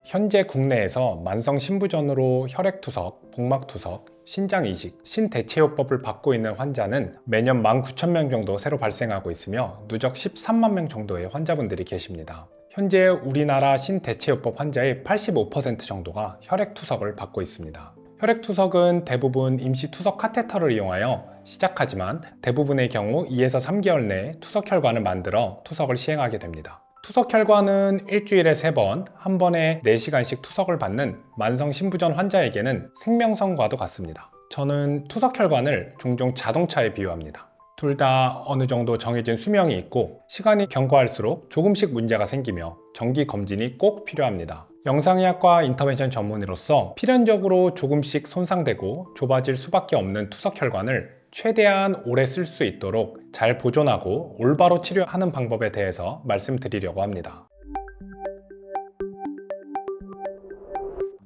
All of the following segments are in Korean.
현재 국내에서 만성신부전으로 혈액투석, 복막투석, 신장이식, 신대체요법을 받고 있는 환자는 매년 19,000명 정도 새로 발생하고 있으며 누적 13만 명 정도의 환자분들이 계십니다. 현재 우리나라 신대체요법 환자의 85% 정도가 혈액투석을 받고 있습니다. 혈액투석은 대부분 임시투석 카테터를 이용하여 시작하지만 대부분의 경우 2에서 3개월 내에 투석혈관을 만들어 투석을 시행하게 됩니다. 투석혈관은 일주일에 3번, 한 번에 4시간씩 투석을 받는 만성신부전 환자에게는 생명선과도 같습니다. 저는 투석혈관을 종종 자동차에 비유합니다. 둘 다 어느 정도 정해진 수명이 있고 시간이 경과할수록 조금씩 문제가 생기며 정기 검진이 꼭 필요합니다. 영상의학과 인터벤션 전문의로서 필연적으로 조금씩 손상되고 좁아질 수밖에 없는 투석혈관을 최대한 오래 쓸 수 있도록 잘 보존하고 올바로 치료하는 방법에 대해서 말씀드리려고 합니다.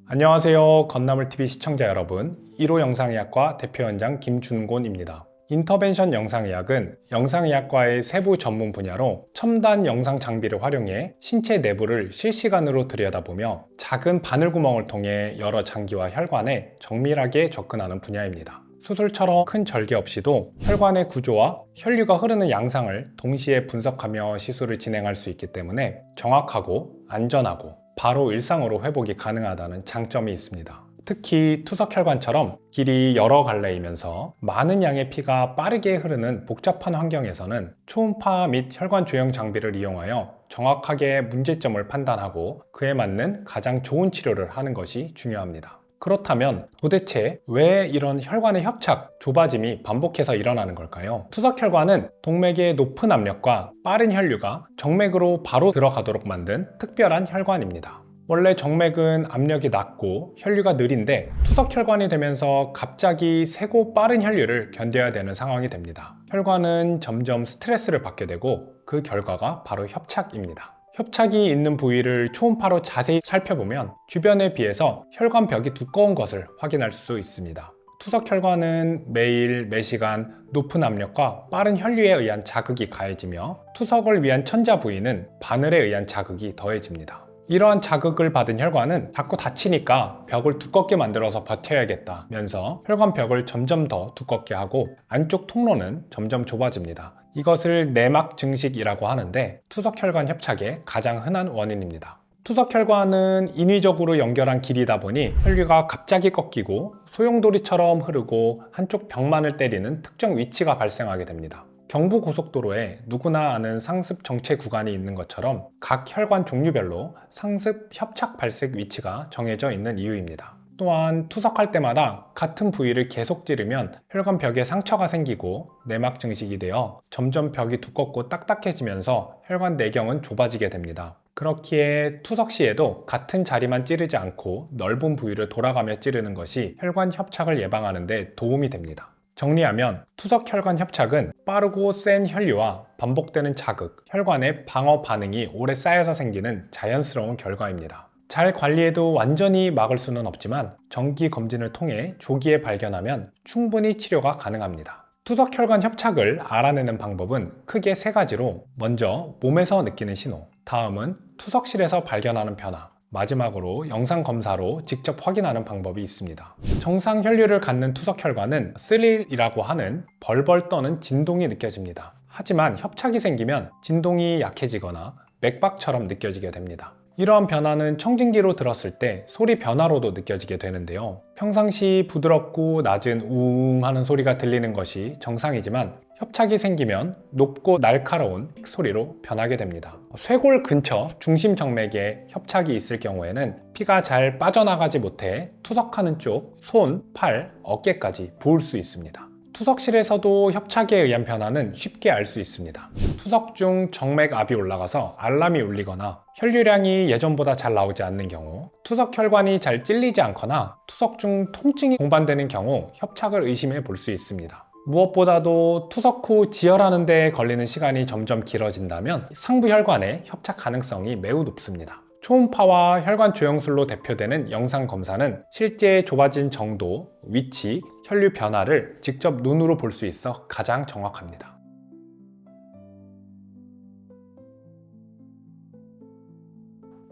안녕하세요. 건나물TV 시청자 여러분, 1호 영상의학과 대표원장 김준곤입니다. 인터벤션 영상의학은 영상의학과의 세부 전문 분야로 첨단 영상 장비를 활용해 신체 내부를 실시간으로 들여다보며 작은 바늘구멍을 통해 여러 장기와 혈관에 정밀하게 접근하는 분야입니다. 수술처럼 큰 절개 없이도 혈관의 구조와 혈류가 흐르는 양상을 동시에 분석하며 시술을 진행할 수 있기 때문에 정확하고 안전하고 바로 일상으로 회복이 가능하다는 장점이 있습니다. 특히 투석혈관처럼 길이 여러 갈래이면서 많은 양의 피가 빠르게 흐르는 복잡한 환경에서는 초음파 및 혈관 조형 장비를 이용하여 정확하게 문제점을 판단하고 그에 맞는 가장 좋은 치료를 하는 것이 중요합니다. 그렇다면 도대체 왜 이런 혈관의 협착, 좁아짐이 반복해서 일어나는 걸까요? 투석혈관은 동맥의 높은 압력과 빠른 혈류가 정맥으로 바로 들어가도록 만든 특별한 혈관입니다. 원래 정맥은 압력이 낮고 혈류가 느린데 투석혈관이 되면서 갑자기 세고 빠른 혈류를 견뎌야 되는 상황이 됩니다. 혈관은 점점 스트레스를 받게 되고 그 결과가 바로 협착입니다. 협착이 있는 부위를 초음파로 자세히 살펴보면 주변에 비해서 혈관벽이 두꺼운 것을 확인할 수 있습니다. 투석혈관은 매일, 매시간 높은 압력과 빠른 혈류에 의한 자극이 가해지며 투석을 위한 천자 부위는 바늘에 의한 자극이 더해집니다. 이러한 자극을 받은 혈관은 자꾸 다치니까 벽을 두껍게 만들어서 버텨야겠다면서 혈관벽을 점점 더 두껍게 하고 안쪽 통로는 점점 좁아집니다. 이것을 내막 증식이라고 하는데 투석혈관 협착의 가장 흔한 원인입니다. 투석혈관은 인위적으로 연결한 길이다 보니 혈류가 갑자기 꺾이고 소용돌이처럼 흐르고 한쪽 벽만을 때리는 특정 위치가 발생하게 됩니다. 경부고속도로에 누구나 아는 상습 정체 구간이 있는 것처럼 각 혈관 종류별로 상습 협착 발생 위치가 정해져 있는 이유입니다. 또한 투석할 때마다 같은 부위를 계속 찌르면 혈관 벽에 상처가 생기고 내막 증식이 되어 점점 벽이 두껍고 딱딱해지면서 혈관 내경은 좁아지게 됩니다. 그렇기에 투석 시에도 같은 자리만 찌르지 않고 넓은 부위를 돌아가며 찌르는 것이 혈관 협착을 예방하는 데 도움이 됩니다. 정리하면 투석혈관 협착은 빠르고 센 혈류와 반복되는 자극, 혈관의 방어 반응이 오래 쌓여서 생기는 자연스러운 결과입니다. 잘 관리해도 완전히 막을 수는 없지만 정기 검진을 통해 조기에 발견하면 충분히 치료가 가능합니다. 투석혈관 협착을 알아내는 방법은 크게 3가지로 먼저 몸에서 느끼는 신호, 다음은 투석실에서 발견하는 변화, 마지막으로 영상검사로 직접 확인하는 방법이 있습니다. 정상 혈류를 갖는 투석혈관은 스릴이라고 하는 벌벌 떠는 진동이 느껴집니다. 하지만 협착이 생기면 진동이 약해지거나 맥박처럼 느껴지게 됩니다. 이러한 변화는 청진기로 들었을 때 소리 변화로도 느껴지게 되는데요. 평상시 부드럽고 낮은 우웅 하는 소리가 들리는 것이 정상이지만 협착이 생기면 높고 날카로운 픽 소리로 변하게 됩니다. 쇄골 근처 중심 정맥에 협착이 있을 경우에는 피가 잘 빠져나가지 못해 투석하는 쪽 손, 팔, 어깨까지 부을 수 있습니다. 투석실에서도 협착에 의한 변화는 쉽게 알 수 있습니다. 투석 중 정맥압이 올라가서 알람이 울리거나 혈류량이 예전보다 잘 나오지 않는 경우, 투석혈관이 잘 찔리지 않거나 투석 중 통증이 동반되는 경우 협착을 의심해 볼 수 있습니다. 무엇보다도 투석 후 지혈하는 데 걸리는 시간이 점점 길어진다면 상부 혈관의 협착 가능성이 매우 높습니다. 초음파와 혈관 조형술로 대표되는 영상 검사는 실제 좁아진 정도, 위치, 혈류 변화를 직접 눈으로 볼 수 있어 가장 정확합니다.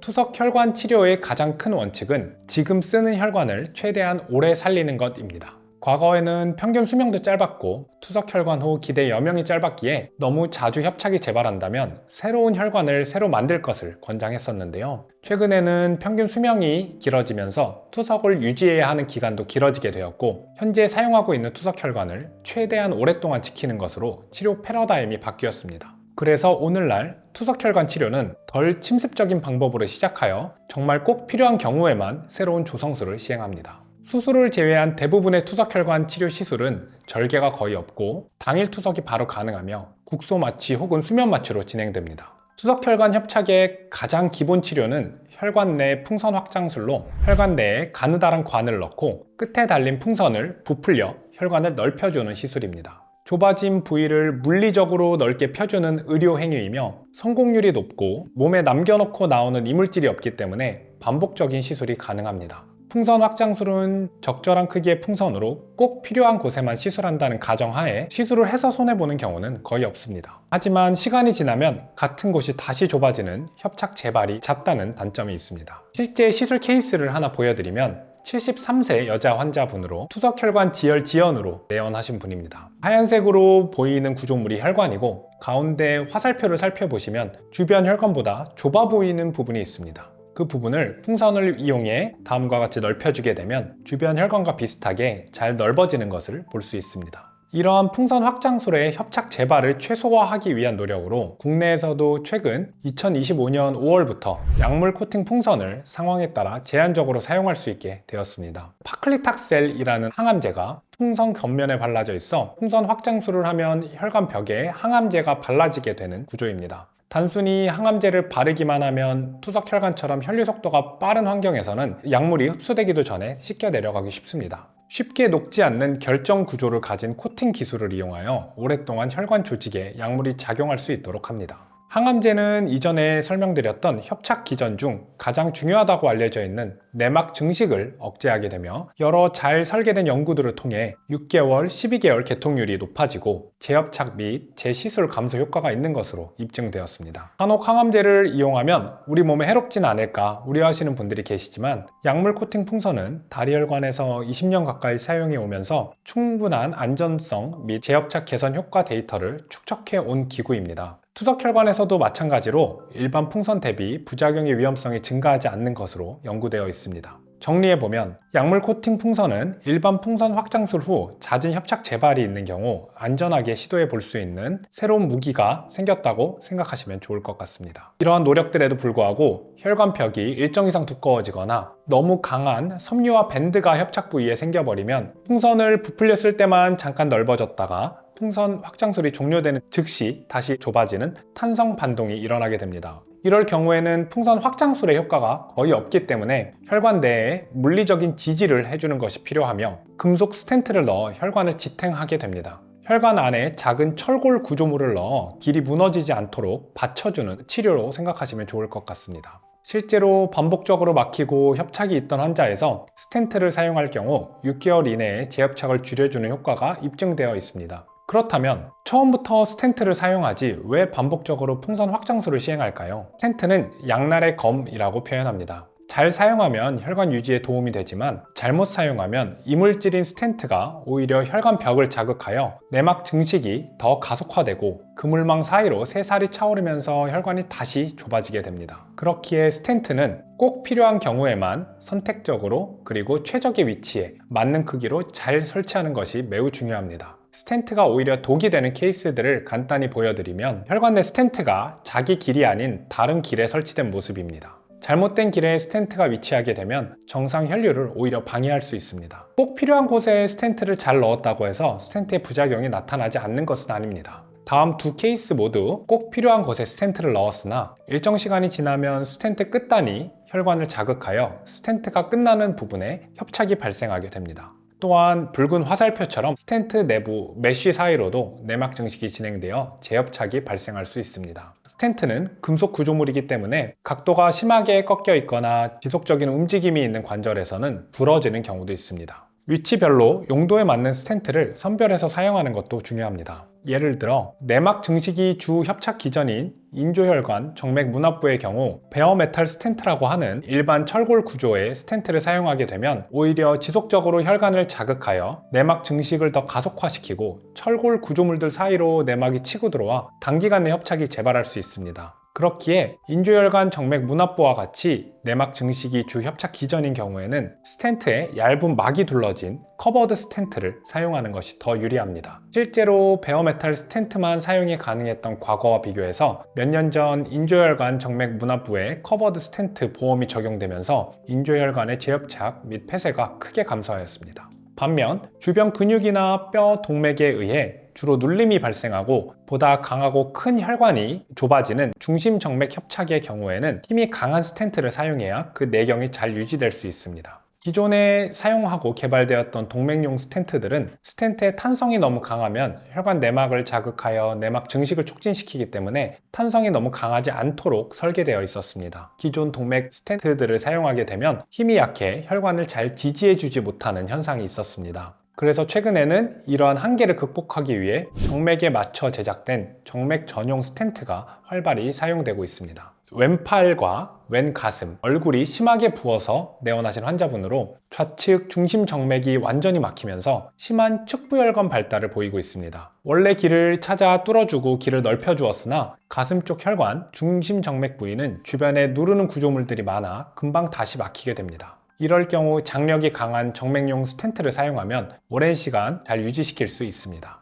투석 혈관 치료의 가장 큰 원칙은 지금 쓰는 혈관을 최대한 오래 살리는 것입니다. 과거에는 평균 수명도 짧았고 투석 혈관 후 기대 여명이 짧았기에 너무 자주 협착이 재발한다면 새로운 혈관을 새로 만들 것을 권장했었는데요. 최근에는 평균 수명이 길어지면서 투석을 유지해야 하는 기간도 길어지게 되었고 현재 사용하고 있는 투석 혈관을 최대한 오랫동안 지키는 것으로 치료 패러다임이 바뀌었습니다. 그래서 오늘날 투석혈관 치료는 덜 침습적인 방법으로 시작하여 정말 꼭 필요한 경우에만 새로운 조성술을 시행합니다. 수술을 제외한 대부분의 투석혈관 치료 시술은 절개가 거의 없고 당일 투석이 바로 가능하며 국소 마취 혹은 수면 마취로 진행됩니다. 투석혈관 협착의 가장 기본 치료는 혈관 내 풍선 확장술로 혈관 내에 가느다란 관을 넣고 끝에 달린 풍선을 부풀려 혈관을 넓혀주는 시술입니다. 좁아진 부위를 물리적으로 넓게 펴주는 의료 행위이며 성공률이 높고 몸에 남겨놓고 나오는 이물질이 없기 때문에 반복적인 시술이 가능합니다. 풍선 확장술은 적절한 크기의 풍선으로 꼭 필요한 곳에만 시술한다는 가정하에 시술을 해서 손해보는 경우는 거의 없습니다. 하지만 시간이 지나면 같은 곳이 다시 좁아지는 협착 재발이 잦다는 단점이 있습니다. 실제 시술 케이스를 하나 보여드리면 73세 여자 환자분으로 투석혈관 지혈 지연으로 내원하신 분입니다. 하얀색으로 보이는 구조물이 혈관이고 가운데 화살표를 살펴보시면 주변 혈관보다 좁아 보이는 부분이 있습니다. 그 부분을 풍선을 이용해 다음과 같이 넓혀주게 되면 주변 혈관과 비슷하게 잘 넓어지는 것을 볼 수 있습니다. 이러한 풍선 확장술의 협착 재발을 최소화하기 위한 노력으로 국내에서도 최근 2025년 5월부터 약물 코팅 풍선을 상황에 따라 제한적으로 사용할 수 있게 되었습니다. 파클리탁셀이라는 항암제가 풍선 겉면에 발라져 있어 풍선 확장술을 하면 혈관 벽에 항암제가 발라지게 되는 구조입니다. 단순히 항암제를 바르기만 하면 투석혈관처럼 혈류 속도가 빠른 환경에서는 약물이 흡수되기도 전에 씻겨 내려가기 쉽습니다. 쉽게 녹지 않는 결정 구조를 가진 코팅 기술을 이용하여 오랫동안 혈관 조직에 약물이 작용할 수 있도록 합니다. 항암제는 이전에 설명드렸던 협착 기전 중 가장 중요하다고 알려져 있는 내막 증식을 억제하게 되며 여러 잘 설계된 연구들을 통해 6개월, 12개월 개통률이 높아지고 재협착 및 재시술 감소 효과가 있는 것으로 입증되었습니다. 간혹 항암제를 이용하면 우리 몸에 해롭진 않을까 우려하시는 분들이 계시지만 약물 코팅 풍선은 다리혈관에서 20년 가까이 사용해 오면서 충분한 안전성 및 재협착 개선 효과 데이터를 축적해 온 기구입니다. 투석혈관에서도 마찬가지로 일반 풍선 대비 부작용의 위험성이 증가하지 않는 것으로 연구되어 있습니다. 정리해보면 약물 코팅 풍선은 일반 풍선 확장술 후 잦은 협착 재발이 있는 경우 안전하게 시도해 볼 수 있는 새로운 무기가 생겼다고 생각하시면 좋을 것 같습니다. 이러한 노력들에도 불구하고 혈관벽이 일정 이상 두꺼워지거나 너무 강한 섬유와 밴드가 협착 부위에 생겨버리면 풍선을 부풀렸을 때만 잠깐 넓어졌다가 풍선 확장술이 종료되는 즉시 다시 좁아지는 탄성 반동이 일어나게 됩니다. 이럴 경우에는 풍선 확장술의 효과가 거의 없기 때문에 혈관 내에 물리적인 지지를 해주는 것이 필요하며 금속 스텐트를 넣어 혈관을 지탱하게 됩니다. 혈관 안에 작은 철골 구조물을 넣어 길이 무너지지 않도록 받쳐주는 치료로 생각하시면 좋을 것 같습니다. 실제로 반복적으로 막히고 협착이 있던 환자에서 스텐트를 사용할 경우 6개월 이내에 재협착을 줄여주는 효과가 입증되어 있습니다. 그렇다면 처음부터 스텐트를 사용하지 왜 반복적으로 풍선 확장술을 시행할까요? 스텐트는 양날의 검이라고 표현합니다. 잘 사용하면 혈관 유지에 도움이 되지만 잘못 사용하면 이물질인 스텐트가 오히려 혈관 벽을 자극하여 내막 증식이 더 가속화되고 그물망 사이로 새살이 차오르면서 혈관이 다시 좁아지게 됩니다. 그렇기에 스텐트는 꼭 필요한 경우에만 선택적으로 그리고 최적의 위치에 맞는 크기로 잘 설치하는 것이 매우 중요합니다. 스텐트가 오히려 독이 되는 케이스들을 간단히 보여드리면 혈관 내 스텐트가 자기 길이 아닌 다른 길에 설치된 모습입니다. 잘못된 길에 스텐트가 위치하게 되면 정상 혈류를 오히려 방해할 수 있습니다. 꼭 필요한 곳에 스텐트를 잘 넣었다고 해서 스텐트의 부작용이 나타나지 않는 것은 아닙니다. 다음 두 케이스 모두 꼭 필요한 곳에 스텐트를 넣었으나 일정 시간이 지나면 스텐트 끝단이 혈관을 자극하여 스텐트가 끝나는 부분에 협착이 발생하게 됩니다. 또한 붉은 화살표처럼 스텐트 내부 메쉬 사이로도 내막 증식이 진행되어 재협착이 발생할 수 있습니다. 스텐트는 금속 구조물이기 때문에 각도가 심하게 꺾여 있거나 지속적인 움직임이 있는 관절에서는 부러지는 경우도 있습니다. 위치별로 용도에 맞는 스텐트를 선별해서 사용하는 것도 중요합니다. 예를 들어 내막 증식이 주 협착 기전인 인조혈관 정맥 문압부의 경우 베어메탈 스텐트라고 하는 일반 철골 구조의 스텐트를 사용하게 되면 오히려 지속적으로 혈관을 자극하여 내막 증식을 더 가속화시키고 철골 구조물들 사이로 내막이 치고 들어와 단기간 내 협착이 재발할 수 있습니다. 그렇기에 인조혈관 정맥 문압부와 같이 내막 증식이 주 협착 기전인 경우에는 스텐트에 얇은 막이 둘러진 커버드 스텐트를 사용하는 것이 더 유리합니다. 실제로 베어메탈 스텐트만 사용이 가능했던 과거와 비교해서 몇 년 전 인조혈관 정맥 문압부에 커버드 스텐트 보험이 적용되면서 인조혈관의 재협착 및 폐쇄가 크게 감소하였습니다. 반면 주변 근육이나 뼈, 동맥에 의해 주로 눌림이 발생하고 보다 강하고 큰 혈관이 좁아지는 중심정맥 협착의 경우에는 힘이 강한 스텐트를 사용해야 그 내경이 잘 유지될 수 있습니다. 기존에 사용하고 개발되었던 동맥용 스텐트들은 스텐트의 탄성이 너무 강하면 혈관 내막을 자극하여 내막 증식을 촉진시키기 때문에 탄성이 너무 강하지 않도록 설계되어 있었습니다. 기존 동맥 스텐트들을 사용하게 되면 힘이 약해 혈관을 잘 지지해주지 못하는 현상이 있었습니다. 그래서 최근에는 이러한 한계를 극복하기 위해 정맥에 맞춰 제작된 정맥 전용 스텐트가 활발히 사용되고 있습니다. 왼팔과 왼가슴, 얼굴이 심하게 부어서 내원하신 환자분으로 좌측 중심 정맥이 완전히 막히면서 심한 측부혈관 발달을 보이고 있습니다. 원래 길을 찾아 뚫어주고 길을 넓혀주었으나 가슴 쪽 혈관, 중심 정맥 부위는 주변에 누르는 구조물들이 많아 금방 다시 막히게 됩니다. 이럴 경우 장력이 강한 정맥용 스텐트를 사용하면 오랜 시간 잘 유지시킬 수 있습니다.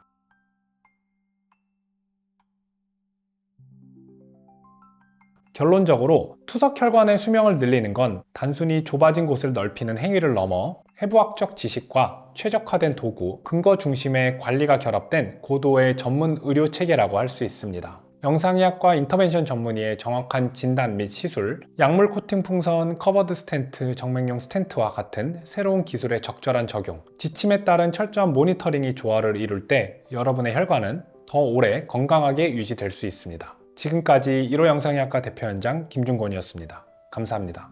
결론적으로 투석혈관의 수명을 늘리는 건 단순히 좁아진 곳을 넓히는 행위를 넘어 해부학적 지식과 최적화된 도구, 근거 중심의 관리가 결합된 고도의 전문 의료 체계라고 할 수 있습니다. 영상의학과 인터벤션 전문의의 정확한 진단 및 시술, 약물 코팅 풍선, 커버드 스텐트, 정맥용 스텐트와 같은 새로운 기술의 적절한 적용, 지침에 따른 철저한 모니터링이 조화를 이룰 때 여러분의 혈관은 더 오래 건강하게 유지될 수 있습니다. 지금까지 1호 영상의학과 대표연장 김준곤이었습니다. 감사합니다.